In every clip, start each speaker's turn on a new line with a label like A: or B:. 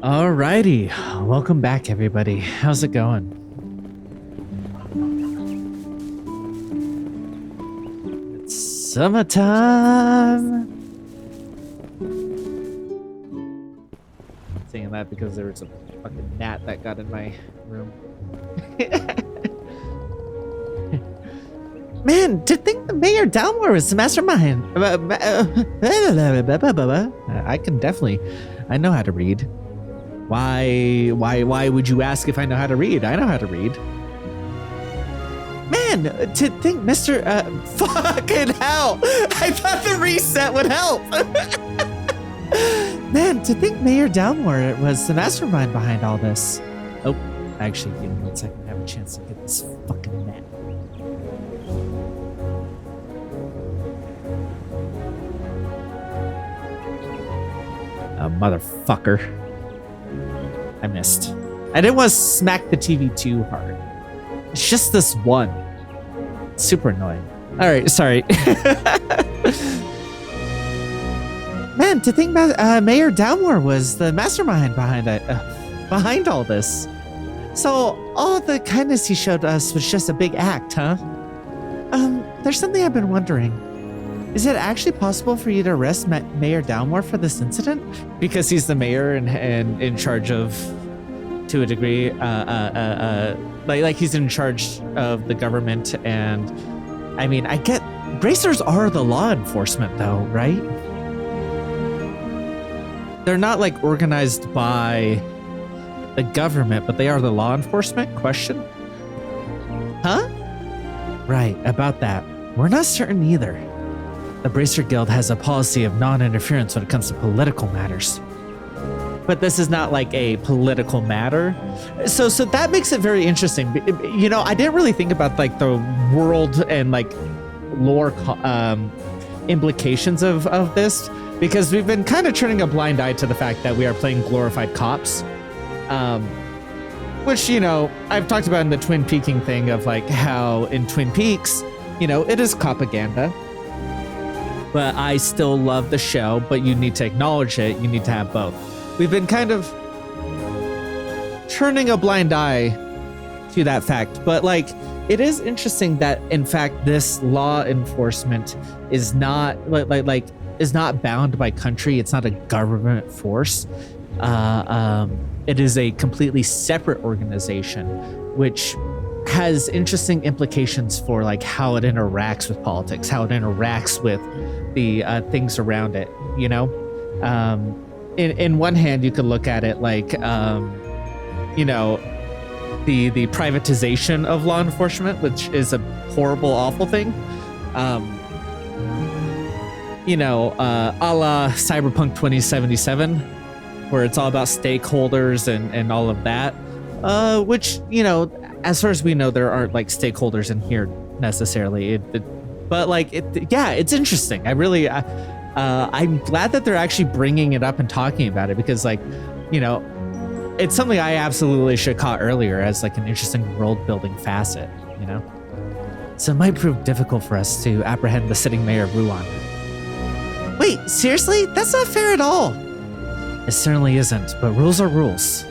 A: Alrighty, welcome back everybody. How's it going? It's summertime. I'm saying that because there was a fucking gnat that got in my room. Man, to think the Mayor Dalmore is the mastermind. I can definitely, I know how to read. Why would you ask if I know how to read? I know how to read. Man, to think Mr. Fucking hell! I thought the reset would help! Man, to think Mayor Dalmore was the mastermind behind all this. Oh, actually, give me 1 second. I have a chance to get this fucking net. Motherfucker. I missed. I didn't want to smack the TV too hard. It's just this one. It's super annoying. Alright, sorry. Man, to think Mayor Dalmore was the mastermind behind it, behind all this. So all the kindness he showed us was just a big act, huh? There's something I've been wondering. Is it actually possible for you to arrest Mayor Dalmore for this incident? Because he's the mayor and in charge of, to a degree, like he's in charge of the government. And I mean, I get bracers are the law enforcement though, right? They're not like organized by the government, but they are the law enforcement? Question? Huh? Right, about that. We're not certain either. The Bracer Guild has a policy of non-interference when it comes to political matters. But this is not like a political matter. So that makes it very interesting. You know, I didn't really think about like the world and like lore implications of this, because we've been kind of turning a blind eye to the fact that we are playing glorified cops. Which, you know, I've talked about in the Twin Peaking thing of like how in Twin Peaks, you know, it is propaganda. But I still love the show, but you need to acknowledge it. You need to have both. We've been kind of turning a blind eye to that fact. But like, it is interesting that in fact, this law enforcement is not is not bound by country. It's not a government force. It is a completely separate organization, which has interesting implications for like how it interacts with politics, how it interacts with the things around it, you know? In one hand, you could look at it like, you know, the privatization of law enforcement, which is a horrible, awful thing. You know, a la Cyberpunk 2077, where it's all about stakeholders and all of that, which, you know, as far as we know, there aren't like stakeholders in here necessarily. But like, yeah, it's interesting. I really, I'm glad that they're actually bringing it up and talking about it, because like, you know, it's something I absolutely should have caught earlier as like an interesting world building facet, you know? So it might prove difficult for us to apprehend the sitting mayor of Ruan. Wait, seriously? That's not fair at all. It certainly isn't, but rules are rules.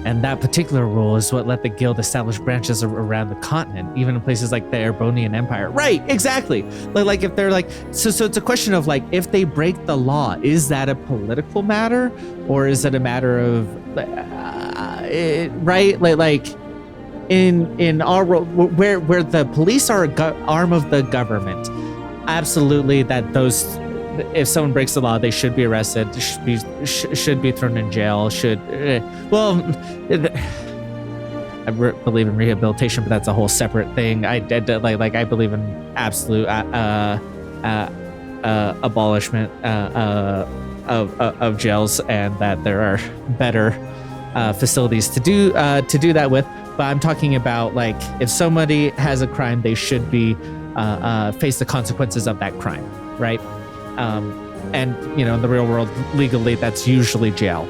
A: And that particular rule is what let the guild establish branches around the continent, even in places like the Erebonian Empire. Right, exactly. Like if they're like, so it's a question of like, if they break the law, is that a political matter, or is it a matter of, right? Like in our world, where the police are an arm of the government, absolutely that those. If someone breaks the law, they should be arrested, should be thrown in jail, well, I believe in rehabilitation, but that's a whole separate thing. I believe in absolute abolishment of jails, and that there are better facilities to do that with. But I'm talking about like, if somebody has a crime, they should be face the consequences of that crime, right? And, you know, in the real world, legally, that's usually jail.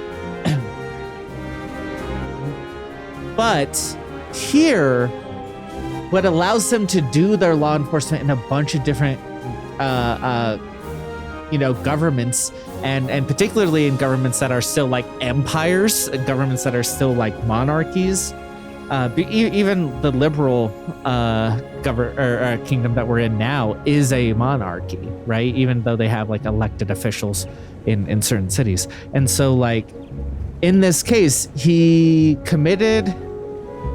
A: But here, what allows them to do their law enforcement in a bunch of different governments, and particularly in governments that are still like empires, governments that are still like monarchies. Even the liberal kingdom that we're in now is a monarchy, right? Even though they have like elected officials in certain cities. And so like in this case, he committed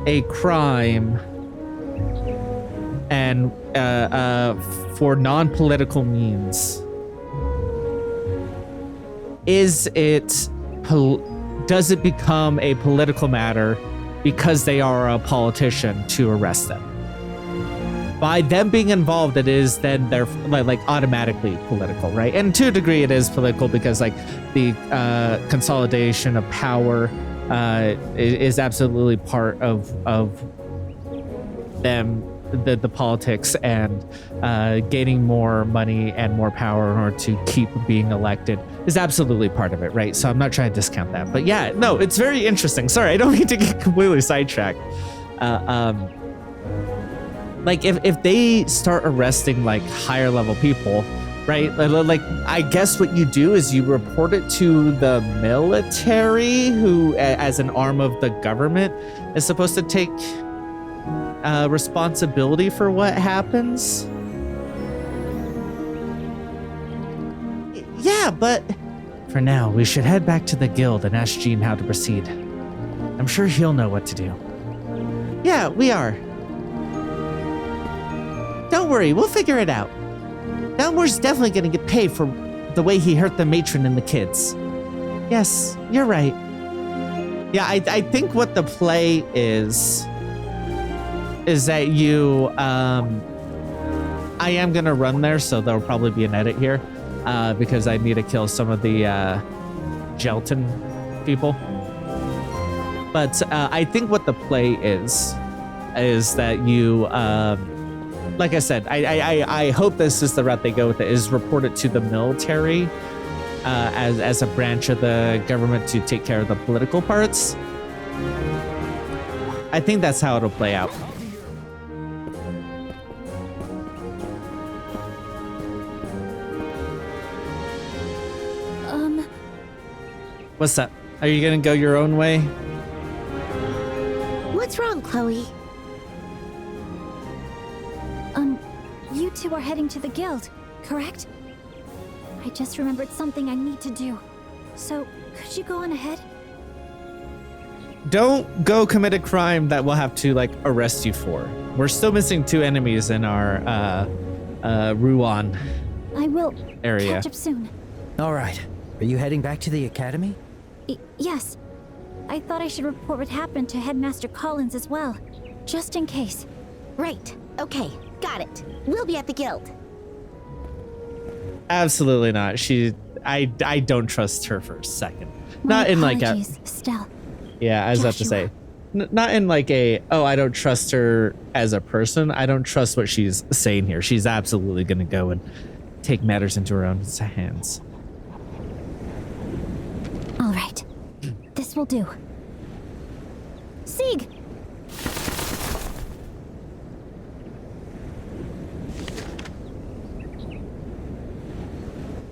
A: a crime and for non-political means. Does it become a political matter because they are a politician to arrest them? By them being involved, it is then they're like automatically political, right? And to a degree, it is political because like the consolidation of power is absolutely part of them, the politics, and gaining more money and more power in order to keep being elected is absolutely part of it, right? So I'm not trying to discount that, but yeah, no, it's very interesting. Sorry, I don't mean to get completely sidetracked. Like if they start arresting like higher level people, right? Like I guess what you do is you report it to the military, who as an arm of the government is supposed to take responsibility for what happens. Yeah, but for now, we should head back to the guild and ask Gene how to proceed. I'm sure he'll know what to do. Yeah, we are. Don't worry, we'll figure it out. Elmore's definitely gonna get paid for the way he hurt the matron and the kids. Yes, you're right. Yeah, I think what the play is that you, I am gonna run there, so there'll probably be an edit here, because I need to kill some of the gelatin people. But I think what the play is that you, like I said, I hope this is the route they go with it, is report it to the military as a branch of the government to take care of the political parts. I think that's how it'll play out. What's up? Are you gonna go your own way?
B: What's wrong, Chloe?
C: You two are heading to the guild, correct? I just remembered something I need to do. So, could you go on ahead?
A: Don't go commit a crime that we'll have to, like, arrest you for. We're still missing 2 enemies in our, Ruan
C: I will
A: area.
C: catch up soon.
D: All right. Are you heading back to the academy?
C: Yes. I thought I should report what happened to Headmaster Collins as well, just in case.
B: Right. Okay. Got it. We'll be at the guild.
A: Absolutely not. I don't trust her for a second.
C: My
A: Not in like a...
C: Stell.
A: Yeah, I was about to say. Not in like a, oh, I don't trust her as a person. I don't trust what she's saying here. She's absolutely going to go and take matters into her own hands.
C: All right. This will do. Sieg!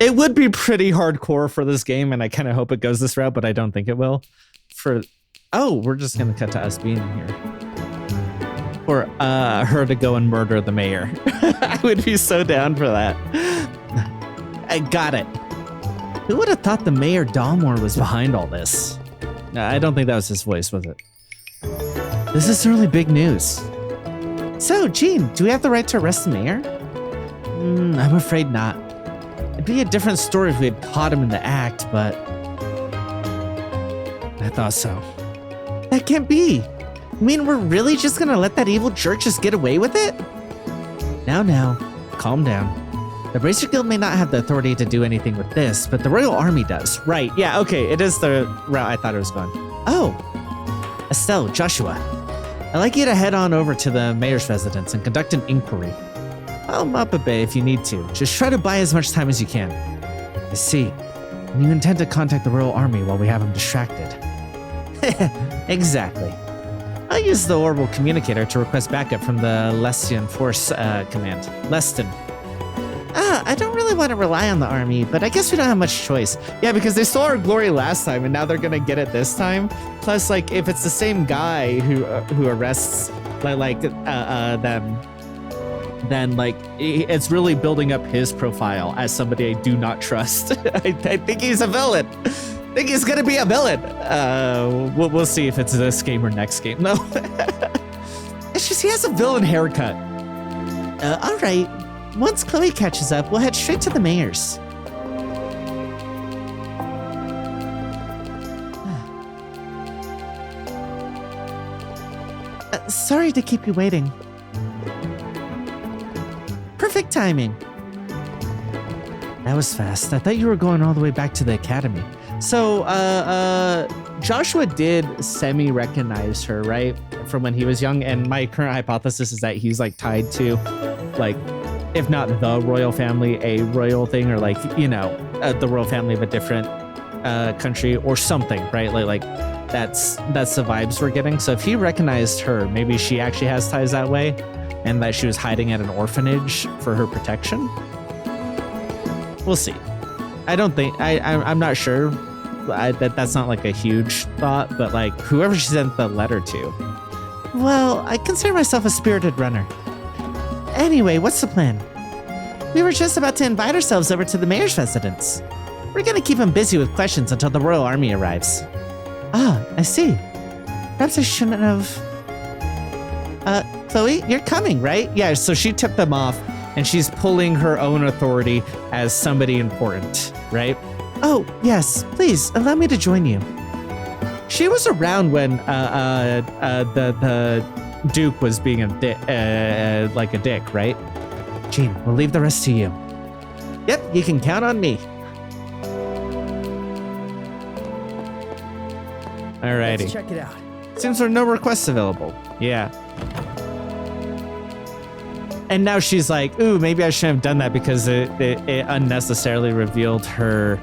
A: It would be pretty hardcore for this game, and I kind of hope it goes this route, but I don't think it will. Oh, we're just going to cut to us being here. For her to go and murder the mayor. I would be so down for that. I got it. Who would have thought the Mayor Dalmore was behind all this? I don't think that was his voice, was it? This is certainly big news. So, Gene, do we have the right to arrest the mayor? I'm afraid not. It'd be a different story if we had caught him in the act, but... I thought so. That can't be. I mean, we're really just gonna let that evil jerk just get away with it? Now, calm down. The Bracer Guild may not have the authority to do anything with this, but the Royal Army does. Right, yeah, okay, it is the route I thought it was going. Oh, Estelle, Joshua. I'd like you to head on over to the mayor's residence and conduct an inquiry. I'll up a bit if you need to. Just try to buy as much time as you can. I see. And you intend to contact the Royal Army while we have him distracted. Exactly. I'll use the orbital communicator to request backup from the Lestian Force Command. Leston. I don't really want to rely on the army, but I guess we don't have much choice. Yeah, because they stole our glory last time, and now they're gonna get it this time. Plus, like, if it's the same guy who arrests them, then like it's really building up his profile as somebody I do not trust. I think he's a villain. I think he's gonna be a villain. We'll see if it's this game or next game. No, it's just he has a villain haircut. All right. Once Chloe catches up, we'll head straight to the mayor's. Sorry to keep you waiting. Perfect timing. That was fast. I thought you were going all the way back to the academy. So, Joshua did semi-recognize her, right? From when he was young, and my current hypothesis is that he's like tied to, like, if not the royal family, a royal thing, or like, you know, the royal family of a different country or something, right? Like that's the vibes we're getting. So if he recognized her, maybe she actually has ties that way, and that she was hiding at an orphanage for her protection. We'll see. I don't think I'm not sure. That's not like a huge thought, but like whoever she sent the letter to. Well, I consider myself a spirited runner. Anyway, what's the plan? We were just about to invite ourselves over to the mayor's residence. We're gonna keep him busy with questions until the royal army arrives. Ah, I see. Perhaps I shouldn't have... Chloe, you're coming, right? Yeah, so she tipped them off, and she's pulling her own authority as somebody important, right? Oh, yes, please, allow me to join you. She was around when the Duke was being like a dick, right? Jean, we'll leave the rest to you. Yep, you can count on me. Alrighty.
D: Let's check it out.
A: Seems there are no requests available. Yeah. And now she's like, ooh, maybe I shouldn't have done that because it unnecessarily revealed her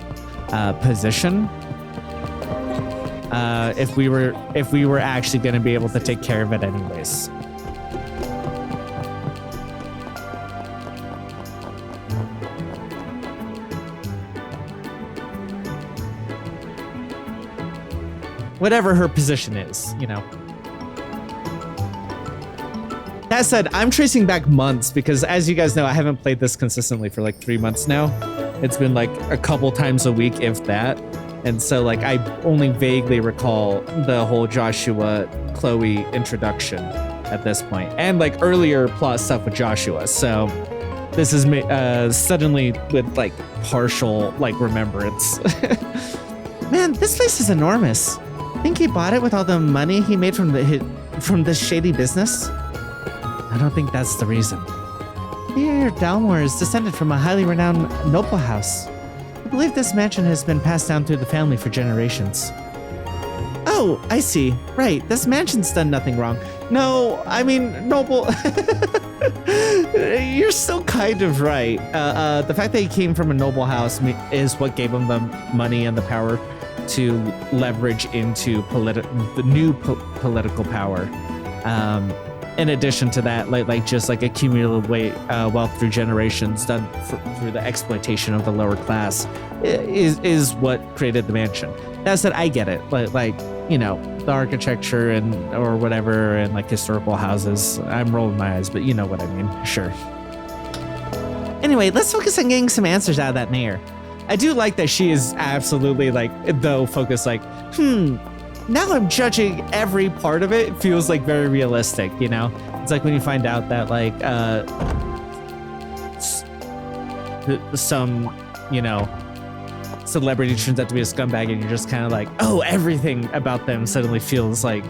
A: position. If we were actually going to be able to take care of it anyways. Whatever her position is, you know. That said, I'm tracing back months because, as you guys know, I haven't played this consistently for like 3 months now. It's been like a couple times a week, if that. And so, like, I only vaguely recall the whole Joshua Chloe introduction at this point, and like earlier plot stuff with Joshua. So this is suddenly with like partial like remembrance. Man, this place is enormous. Think he bought it with all the money he made from this shady business? I don't think that's the reason. Mayor Dalmore is descended from a highly renowned noble house. I believe this mansion has been passed down through the family for generations. Oh, I see. Right, this mansion's done nothing wrong. No, I mean, noble... You're still kind of right. The fact that he came from a noble house is what gave him the money and the power to leverage into the new political power. In addition to that, like just like accumulated wealth through generations done through the exploitation of the lower class is what created the mansion. That said, I get it. Like you know, the architecture and or whatever and like historical houses. I'm rolling my eyes, but you know what I mean. Sure. Anyway, let's focus on getting some answers out of that mayor. I do like that she is absolutely like though focused like, now I'm judging every part of it. It feels like very realistic, you know? It's like when you find out that like some, you know, celebrity turns out to be a scumbag and you're just kind of like, oh, everything about them suddenly feels like...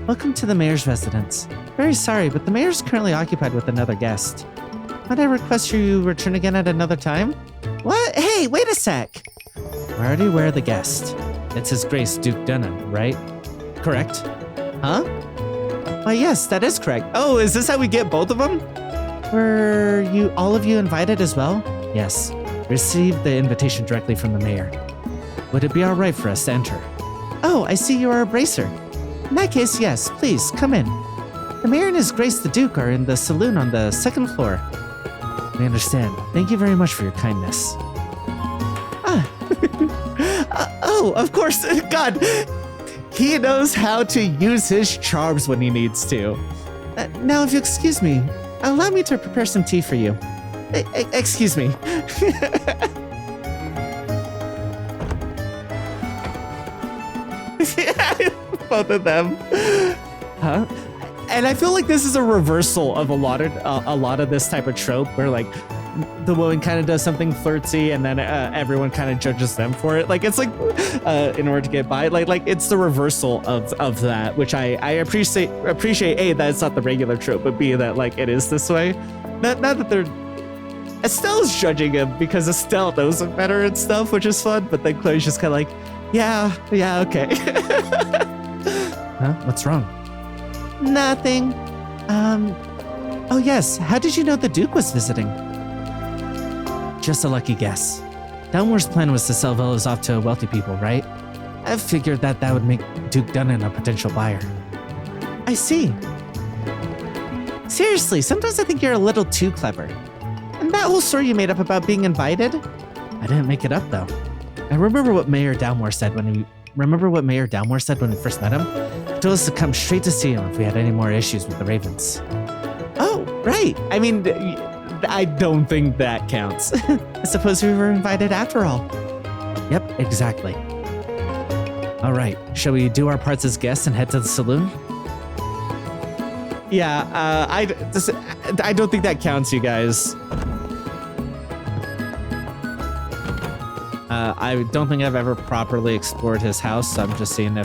A: Welcome to the mayor's residence. Very sorry, but the mayor's currently occupied with another guest. Might I request you return again at another time? What? Hey, wait a sec. We're already aware of the guest. It's His Grace Duke Dunham, right? Correct. Huh? Why, yes, that is correct. Oh, is this how we get both of them? Were all of you invited as well? Yes. Received the invitation directly from the mayor. Would it be all right for us to enter? Oh, I see you are a bracer. In that case, yes, please, come in. The mayor and His Grace the Duke are in the saloon on the second floor. We understand. Thank you very much for your kindness. Ah. Oh, of course. God, he knows how to use his charms when he needs to. Now, if you excuse me, allow me to prepare some tea for you. Excuse me. Both of them. Huh? And I feel like this is a reversal of a lot of this type of trope where like the woman kind of does something flirty and then everyone kind of judges them for it. Like it's like in order to get by, like it's the reversal of that, which I appreciate. A, that it's not the regular trope, but B, that like it is this way. Not that they're Estelle's judging him because Estelle knows him better and stuff, which is fun. But then Chloe's just kind of like, yeah, okay. Huh? What's wrong? Nothing. Oh yes, how did you know the Duke was visiting? Just a lucky guess. Downwar's plan was to sell villas off to wealthy people, right? I figured that would make Duke Dunnan a potential buyer. I see. Seriously, sometimes I think you're a little too clever. And that whole story you made up about being invited? I didn't make it up though. I remember what Mayor Downmore said when we first met him. He told us to come straight to see him if we had any more issues with the Ravens. Oh, right. I mean, I don't think that counts. I suppose we were invited after all. Yep, exactly. All right, shall we do our parts as guests and head to the saloon? Yeah, I don't think that counts, you guys. I don't think I've ever properly explored his house, so I'm just seeing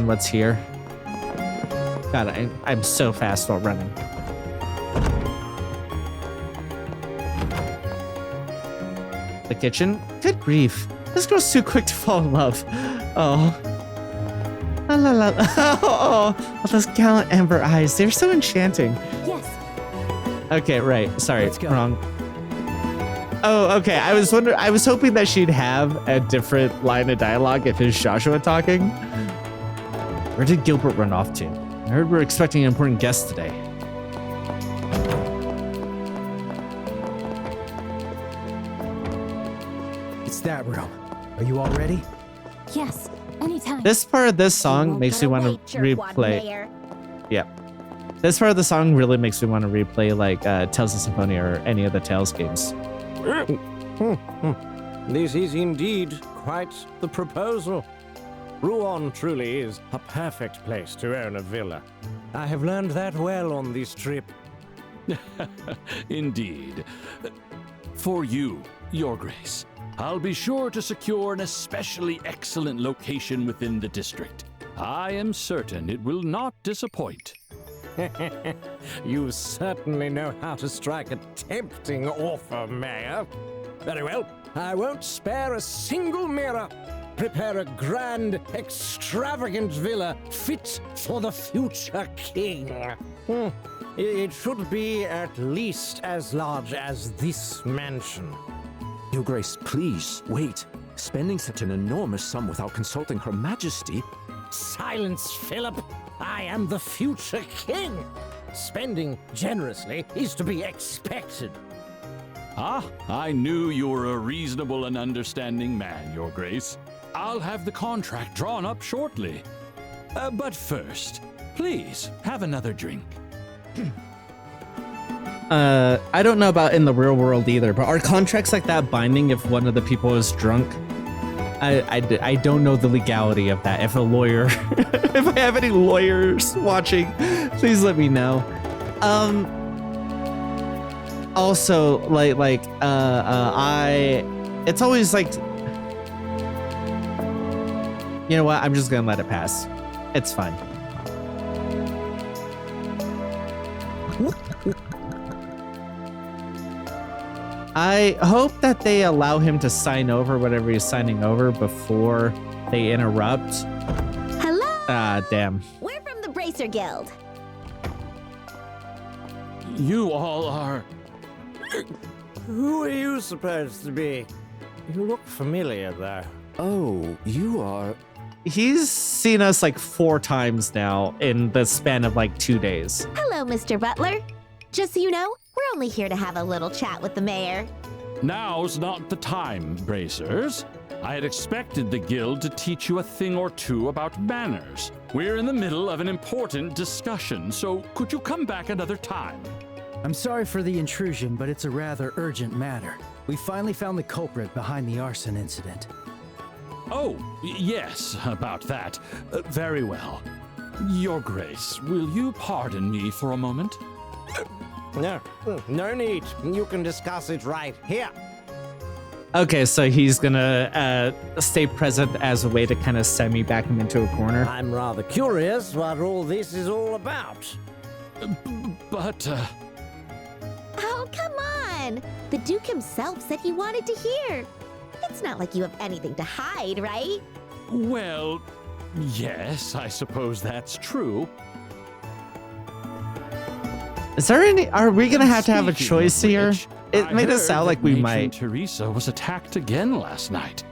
A: what's here. God, I'm so fast while running. The kitchen? Good grief. This girl's too quick to fall in love. Oh. La la la. Oh, those gallant amber eyes. They're so enchanting.
C: Yes.
A: Okay, right. Sorry,
D: Let's go.
A: wrong. Oh, okay. I was hoping that she'd have a different line of dialogue if it's Joshua talking. Where did Gilbert run off to? I heard we're expecting an important guest today.
D: It's that room. Are you all ready?
C: Yes. Anytime.
A: This part of this song
B: Won't
A: makes
B: get
A: me want
B: away,
A: to
B: jerkwad
A: replay.
B: mayor.
A: Yeah. This part of the song really makes me want to replay like Tales of Symphonia or any of the Tales games.
E: This is indeed quite the proposal. Rouen truly is a perfect place to own a villa. I have learned that well on this trip.
F: Indeed. For you, Your Grace, I'll be sure to secure an especially excellent location within the district. I am certain it will not disappoint.
E: You certainly know how to strike a tempting offer, Mayor. Very well, I won't spare a single mirror. Prepare a grand, extravagant villa fit for the future king. It should be at least as large as this mansion.
G: Your Grace, please, wait. Spending such an enormous sum without consulting Her Majesty.
E: Silence, Philip. I am the future king. Spending generously is to be expected.
F: Ah, I knew you were a reasonable and understanding man, Your Grace. I'll have the contract drawn up shortly. But first, please, have another drink.
A: I don't know about in the real world either, but are contracts like that binding if one of the people is drunk? I don't know the legality of that. If a lawyer, if I have any lawyers watching, please let me know. Also, it's always like, you know what? I'm just gonna let it pass. It's fine. I hope that they allow him to sign over whatever he's signing over before they interrupt.
B: Hello?
A: Ah, damn.
B: We're from the Bracer Guild.
F: You all are...
E: Who are you supposed to be? You look familiar, though.
G: Oh, you are...
A: He's seen us like 4 times now in the span of like 2 days.
B: Hello, Mr. Butler. Just so you know, we're only here to have a little chat with the mayor.
F: Now's not the time, Bracers. I had expected the guild to teach you a thing or two about manners. We're in the middle of an important discussion, so could you come back another time?
D: I'm sorry for the intrusion, but it's a rather urgent matter. We finally found the culprit behind the arson incident.
F: Oh, yes, about that. Very well. Your Grace, will you pardon me for a moment?
E: No need. You can discuss it right here.
A: Okay, so he's gonna stay present as a way to kind of semi-back him into a corner.
E: I'm rather curious what all this is all about.
F: But,
B: Oh, come on! The Duke himself said he wanted to hear. It's not like you have anything to hide, right?
F: well, yes, I suppose that's true.
A: Is there any? Are we gonna have to have a
F: Speaking
A: choice
F: of
A: here?
F: which,
A: It
F: I
A: made us
F: heard
A: sound like
F: that
A: we
F: Matron
A: might.
F: Teresa was attacked again last night.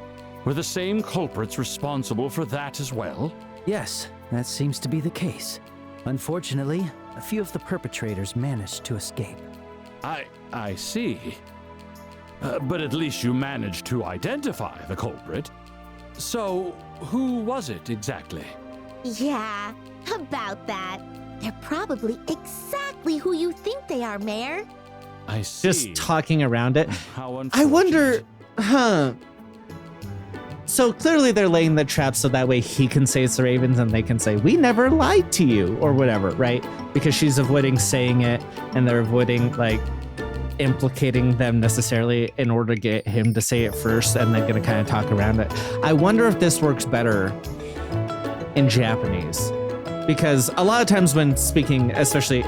F: Were the same culprits responsible for that as well?
D: Yes, that seems to be the case. Unfortunately, a few of the perpetrators managed to escape.
F: I see. But at least you managed to identify the culprit. So, who was it exactly?
B: Yeah, about that. They're probably exactly who you think they are, Mayor.
F: I see.
A: Just talking around it.
F: How
A: I wonder,
F: unfortunate.
A: So clearly they're laying the trap so that way he can say it's the Ravens and they can say, we never lied to you or whatever, right? Because she's avoiding saying it and they're avoiding like implicating them necessarily in order to get him to say it first and they're going to kind of talk around it. I wonder if this works better in Japanese. Because a lot of times when speaking, especially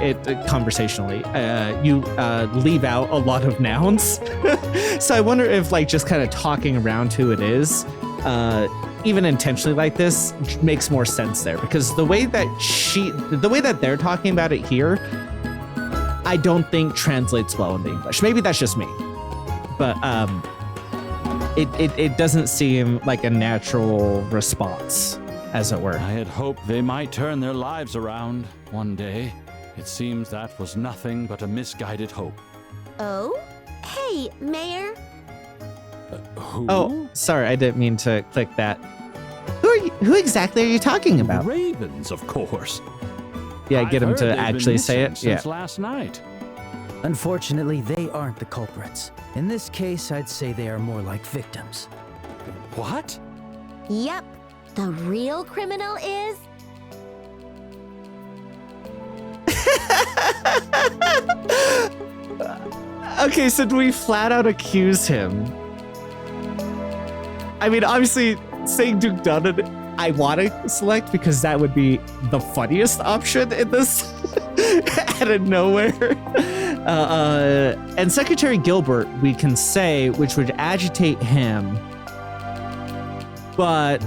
A: conversationally, you leave out a lot of nouns. So I wonder if like just kind of talking around who it is, even intentionally like this, makes more sense there. Because the way that they're talking about it here, I don't think translates well into English. Maybe that's just me, but it doesn't seem like a natural response, as it were.
F: I had hoped they might turn their lives around one day. It seems that was nothing but a misguided hope.
B: Oh? Hey, Mayor.
F: Who?
A: Oh, sorry, I didn't mean to click that. Who exactly are you talking about?
F: Ravens, of course.
A: Yeah, get him
F: I've
A: to
F: heard they've been
A: actually say
F: missing
A: it.
F: Since last night.
D: Unfortunately, they aren't the culprits. In this case, I'd say they are more like victims.
F: What?
B: Yep. The real criminal is...
A: Okay, so do we flat out accuse him? I mean, obviously, saying Duke Dunnan, I want to select because that would be the funniest option in this out of nowhere. And Secretary Gilbert, we can say, which would agitate him, but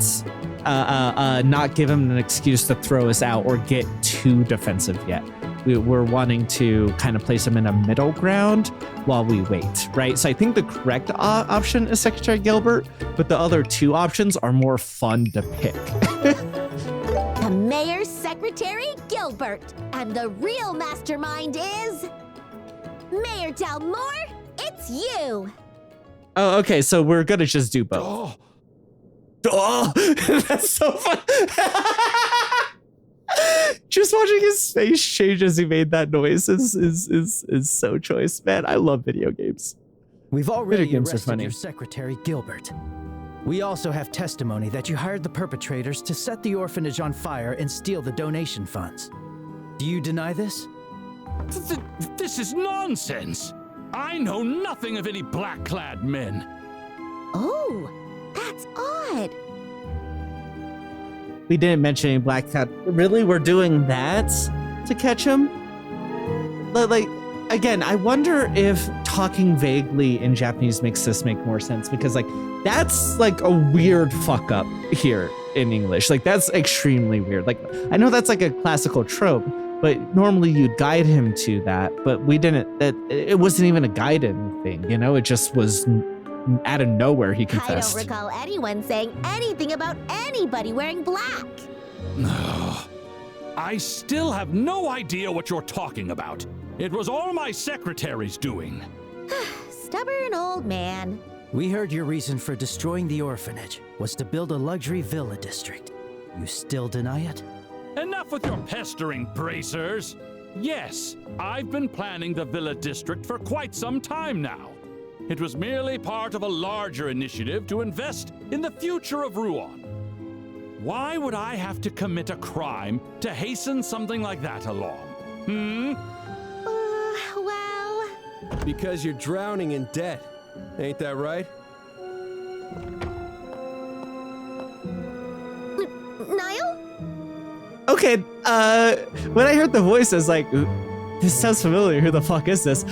A: not give him an excuse to throw us out or get too defensive yet. We're wanting to kind of place him in a middle ground while we wait, right? So I think the correct option is Secretary Gilbert, but the other two options are more fun to pick.
B: The Mayor's Secretary Gilbert. And the real mastermind is... Mayor Dalmore, it's you!
A: Oh, okay, so we're gonna just do both.
F: Oh,
A: Oh, that's so fun. Just watching his face change as he made that noise is so choice, man. I love video games.
D: We've already
A: Video games are
D: arrested
A: funny.
D: your secretary, Gilbert. We also have testimony that you hired the perpetrators to set the orphanage on fire and steal the donation funds. Do you deny this?
F: this is nonsense. I know nothing of any black-clad men.
B: Oh, that's odd.
A: We didn't mention any black cat. Really, we're doing that to catch him? Like, again, I wonder if talking vaguely in Japanese makes this make more sense because, like, that's like a weird fuck up here in English. Like, that's extremely weird. Like, I know that's like a classical trope, but normally you'd guide him to that. But we didn't. It wasn't even a guided thing, you know. It just was out of nowhere. He
B: I
A: confessed.
B: don't recall anyone saying anything about anybody wearing black.
F: I still have no idea what you're talking about. It was all my secretary's doing.
B: Stubborn old man.
D: We heard your reason for destroying the orphanage was to build a luxury villa district. You still deny it?
F: Enough with your pestering, bracers. Yes, I've been planning the Villa District for quite some time now. It was merely part of a larger initiative to invest in the future of Ruan. Why would I have to commit a crime to hasten something like that along?
B: Well...
H: Because you're drowning in debt. Ain't that right?
B: Niall?
A: Okay, when I heard the voice, I was like, this sounds familiar. Who the fuck is this?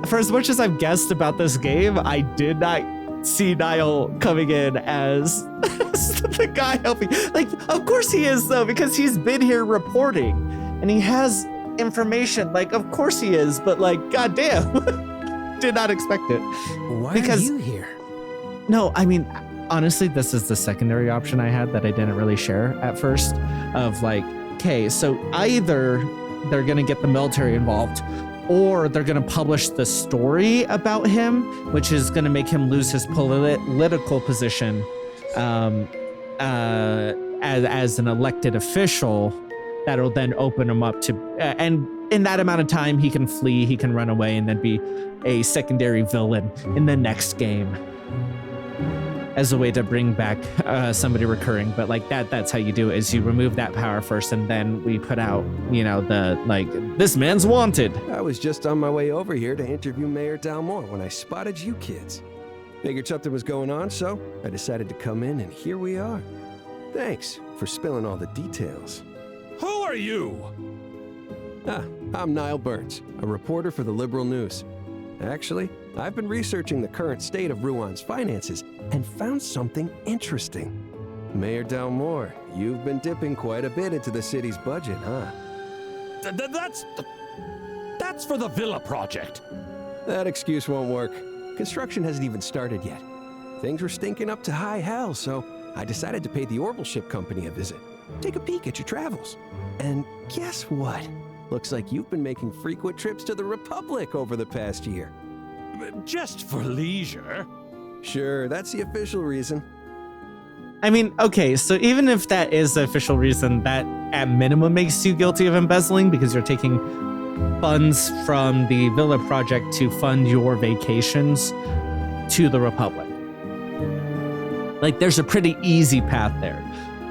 A: For as much as I've guessed about this game, I did not see Niall coming in as the guy helping. Like, of course he is, though, because he's been here reporting and he has information. Like, of course he is, but like, goddamn, did not expect it.
D: Why
A: Because-
D: are you here?
A: No, I mean, honestly, this is the secondary option I had that I didn't really share at first. Of like, okay, so either they're gonna get the military involved, or they're gonna publish the story about him, which is gonna make him lose his political position as an elected official. That'll then open him up to, and in that amount of time, he can flee, he can run away, and then be a secondary villain in the next game. As a way to bring back somebody recurring, but like that's how you do it, is you remove that power first, and then we put out, you know, the like, this man's wanted.
H: I was just on my way over here to interview Mayor Dalmore when I spotted you kids. Figured something was going on, so I decided to come in, and here we are. Thanks for spilling all the details.
F: Who are you?
H: I'm Niall Burns, a reporter for the Liberal News. Actually, I've been researching the current state of Ruan's finances and found something interesting. Mayor Dalmore, you've been dipping quite a bit into the city's budget, huh?
F: That's for the Villa project.
H: That excuse won't work. Construction hasn't even started yet. Things were stinking up to high hell, so I decided to pay the Orbital Ship Company a visit. Take a peek at your travels. And guess what? Looks like you've been making frequent trips to the Republic over the past year.
F: Just for leisure.
H: Sure, that's the official reason.
A: I mean, okay, so even if that is the official reason, that at minimum makes you guilty of embezzling, because you're taking funds from the Villa project to fund your vacations to the Republic. Like, there's a pretty easy path there.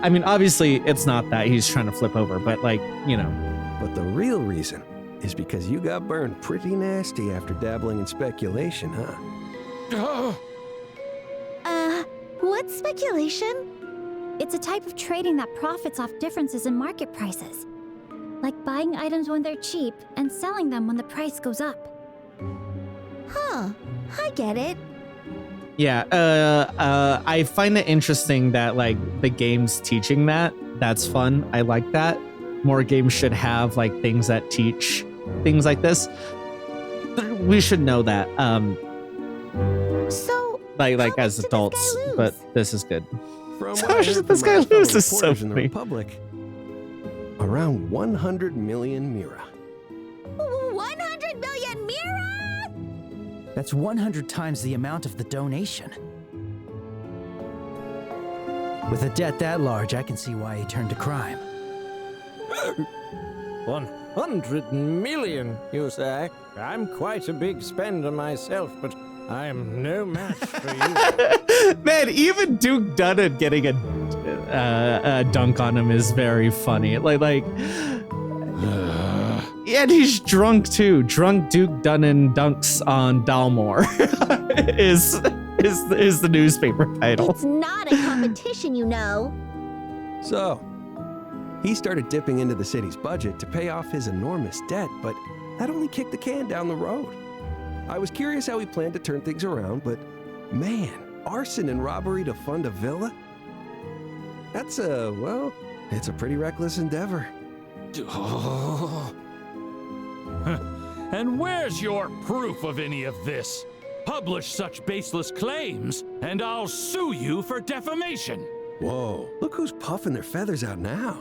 A: I mean, obviously, it's not that he's trying to flip over, but like, you know.
H: But the real reason is because you got burned pretty nasty after dabbling in speculation, huh?
B: What's speculation?
C: It's a type of trading that profits off differences in market prices. Like buying items when they're cheap and selling them when the price goes up.
B: Huh, I get it.
A: Yeah, I find it interesting that like the game's teaching that. That's fun. I like that. More games should have like things that teach things like this. We should know that.
B: So,
A: Like
B: how
A: as
B: much did this guy
A: adults,
B: lose?
A: but this is good.
H: From
A: How
H: what I
A: much
H: heard
A: did this
H: from my
A: guy
H: fellow
A: lose? This is so
H: reporters in the
A: funny.
H: Republic, around 100 million mira.
B: 100 million Mira?
D: That's 100 times the amount of the donation. With a debt that large, I can see why he turned to crime.
E: 100 million, you say? I'm quite a big spender myself, but I am no match for you.
A: Man, even Duke Dunnan getting a dunk on him is very funny. Like, and he's drunk too. Drunk Duke Dunnan dunks on Dalmore is the newspaper title.
B: It's not a competition, you know.
H: So, he started dipping into the city's budget to pay off his enormous debt, but that only kicked the can down the road. I was curious how he planned to turn things around, but man, arson and robbery to fund a villa? That's it's a pretty reckless endeavor.
F: And where's your proof of any of this? Publish such baseless claims, and I'll sue you for defamation.
H: Whoa, look who's puffing their feathers out now.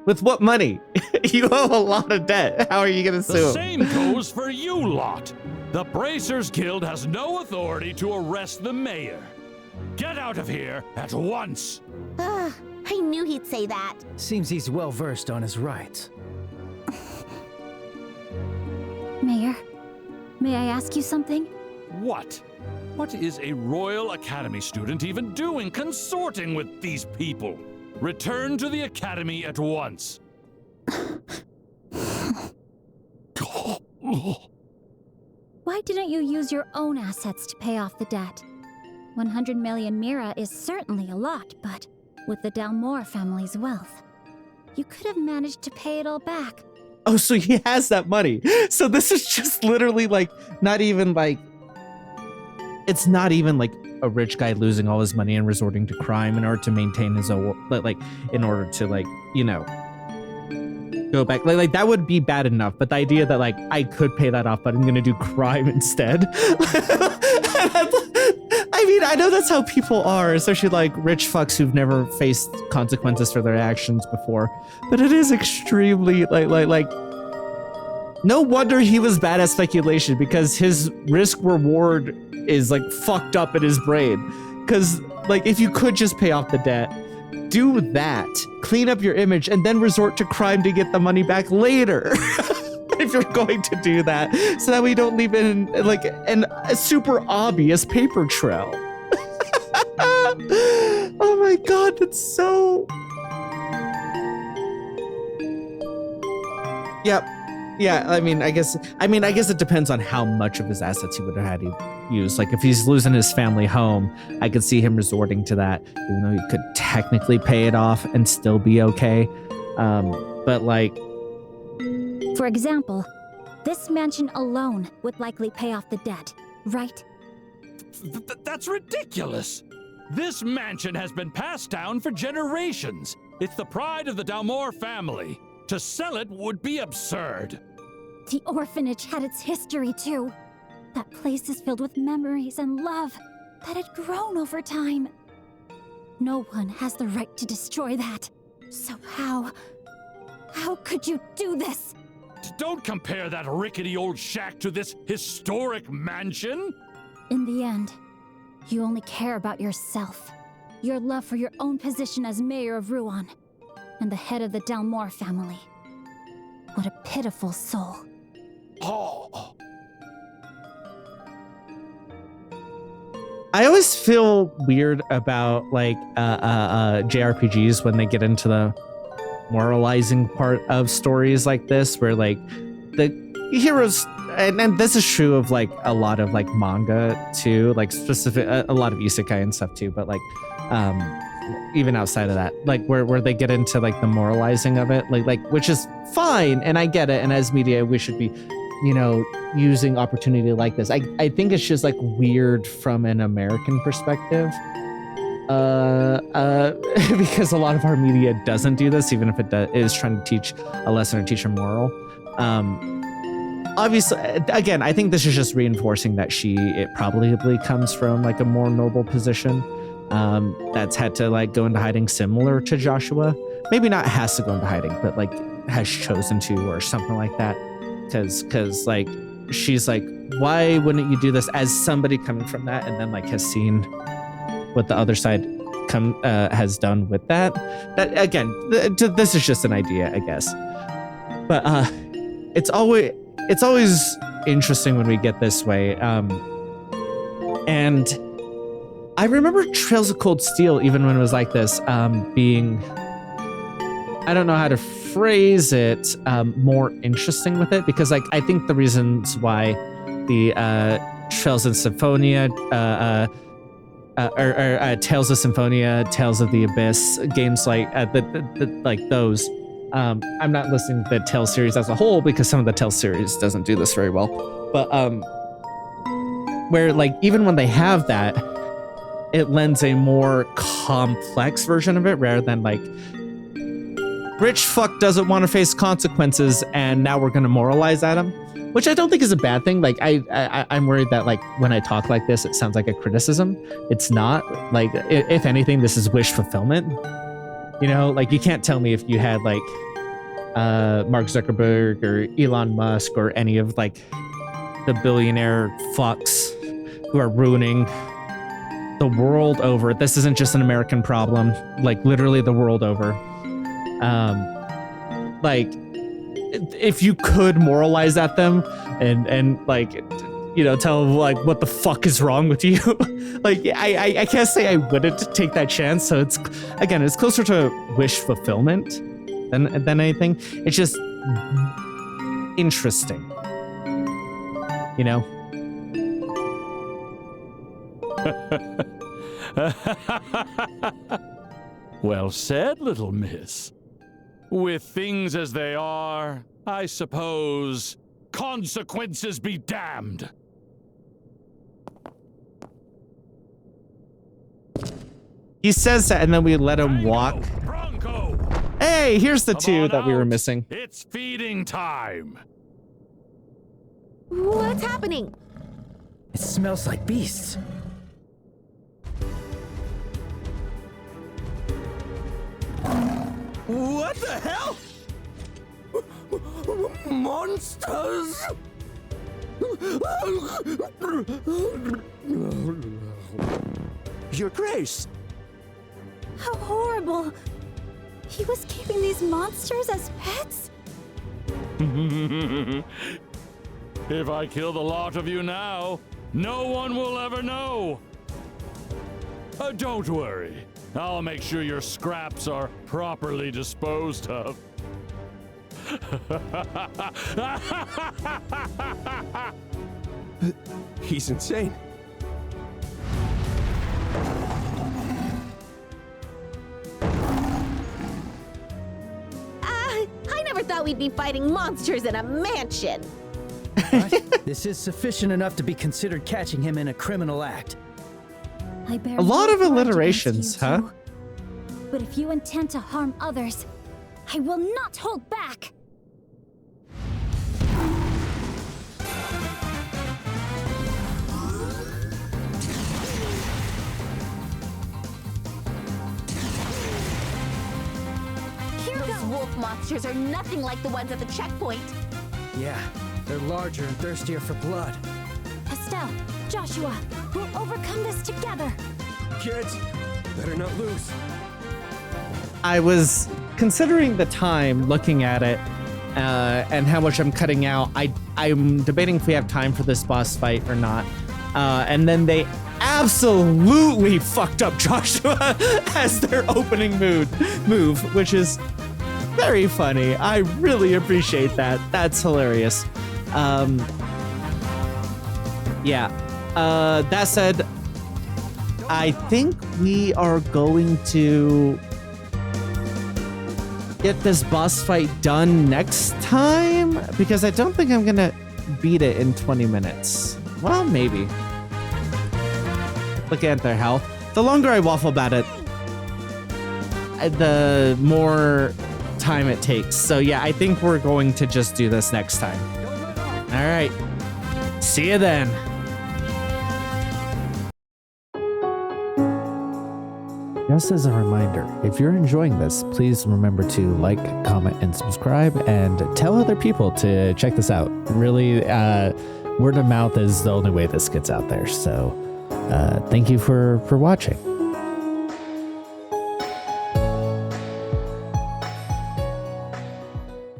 A: With what money? You owe a lot of debt. How are you gonna
F: The
A: sue him?
F: same goes for you lot. The Bracers Guild has no authority to arrest the mayor. Get out of here at once.
B: I knew he'd say that.
D: Seems he's well versed on his rights.
C: Mayor, may I ask you something?
F: What? What is a Royal Academy student even doing consorting with these people? Return to the Academy at once.
C: Why didn't you use your own assets to pay off the debt? 100 million Mira is certainly a lot, but with the Dalmore family's wealth, you could have managed to pay it all back.
A: Oh, so he has that money. So this is just literally like, not even like, it's not even like a rich guy losing all his money and resorting to crime in order to maintain his own, like in order to like, you know, go back. Like that would be bad enough. But the idea that like, I could pay that off, but I'm going to do crime instead. I mean, I know that's how people are, especially like rich fucks who've never faced consequences for their actions before. But it is extremely like no wonder he was bad at speculation, because his risk reward is like fucked up in his brain. Because like if you could just pay off the debt, do that, clean up your image, and then resort to crime to get the money back later. If you're going to do that, so that we don't leave it in like a super obvious paper trail. Oh my god, that's so. Yep. Yeah, I mean, I guess it depends on how much of his assets he would have had to use. Like if he's losing his family home, I could see him resorting to that, even though he could technically pay it off and still be okay. But like,
C: For example, this mansion alone would likely pay off the debt, right?
F: That's ridiculous. This mansion has been passed down for generations. It's the pride of the Dalmore family. To sell it would be absurd.
C: The orphanage had its history too. That place is filled with memories and love that had grown over time. No one has the right to destroy that. So how could you do this?
F: Don't compare that rickety old shack to this historic mansion.
C: In the end, you only care about yourself, your love for your own position as mayor of Ruan, and the head of the Dalmore family. What a pitiful soul.
F: Oh.
A: I always feel weird about like JRPGs when they get into the moralizing part of stories like this, where like the heroes, and this is true of like a lot of like manga too, like specific a lot of isekai and stuff too, but like even outside of that, like where they get into like the moralizing of it, like which is fine, and I get it, and as media we should be, you know, using opportunity like this. I think it's just like weird from an American perspective, because a lot of our media doesn't do this, even if it is trying to teach a lesson or teach a moral. Obviously, again, I think this is just reinforcing that it probably comes from like a more noble position, that's had to like go into hiding, similar to Joshua. Maybe not has to go into hiding, but like has chosen to, or something like that. Because like she's like, why wouldn't you do this, as somebody coming from that, and then like has seen what the other side has done with that. That again, this is just an idea, I guess. But it's always interesting when we get this way. And I remember Trails of Cold Steel, even when it was like this, being, I don't know how to phrase it, more interesting with it, because like I think the reasons why the Trails of Symphonia, or Tales of Symphonia, Tales of the Abyss games, like like those. I'm not listing the Tales series as a whole, because some of the Tales series doesn't do this very well. But where like even when they have that, it lends a more complex version of it, rather than like, rich fuck doesn't want to face consequences and now we're going to moralize at him, which I don't think is a bad thing. Like I'm worried that like when I talk like this, it sounds like a criticism. It's not. Like if anything, this is wish fulfillment. You know, like you can't tell me if you had like Mark Zuckerberg or Elon Musk or any of like the billionaire fucks who are ruining the world over. This isn't just an American problem, like literally the world over. Like if you could moralize at them and like, you know, tell them like what the fuck is wrong with you. Like I can't say I wouldn't take that chance. So it's, again, it's closer to wish fulfillment than anything. It's just interesting, you know.
F: Well said, little miss. With things as they are, I suppose consequences be damned.
A: He says that, and then we let him walk.
F: Bronco,
A: Hey, here's the
F: come
A: two
F: on
A: that we were
F: out.
A: missing.
F: It's feeding time.
B: What's happening?
D: It smells like beasts.
H: What the hell? Monsters! Your Grace!
C: How horrible! He was keeping these monsters as pets?
F: If I kill the lot of you now, no one will ever know. Don't worry. I'll make sure your scraps are properly disposed of.
H: He's insane.
B: I never thought we'd be fighting monsters in a mansion.
D: But this is sufficient enough to be considered catching him in a criminal act.
C: I bear
A: A lot
C: no
A: of
C: grudge
A: alliterations,
C: against you
A: huh?
C: two. But if you intend to harm others, I will not hold back.
B: Those wolf monsters are nothing like the ones at the checkpoint.
D: Yeah, they're larger and thirstier for blood.
C: Estelle, Joshua, we'll overcome this together.
H: Kids, better not lose.
A: I was considering the time, looking at it, and how much I'm cutting out. I'm debating if we have time for this boss fight or not. And then they absolutely fucked up Joshua as their opening move, which is very funny. I really appreciate that. That's hilarious. Yeah. That said, I think we are going to get this boss fight done next time, because I don't think I'm gonna beat it in 20 minutes. Well, maybe. Looking at their health, the longer I waffle about it, the more time it takes. So yeah, I think we're going to just do this next time. All right. See you then. Just as a reminder, if you're enjoying this, please remember to like, comment, and subscribe, and tell other people to check this out. Really, word of mouth is the only way this gets out there. So thank you for watching.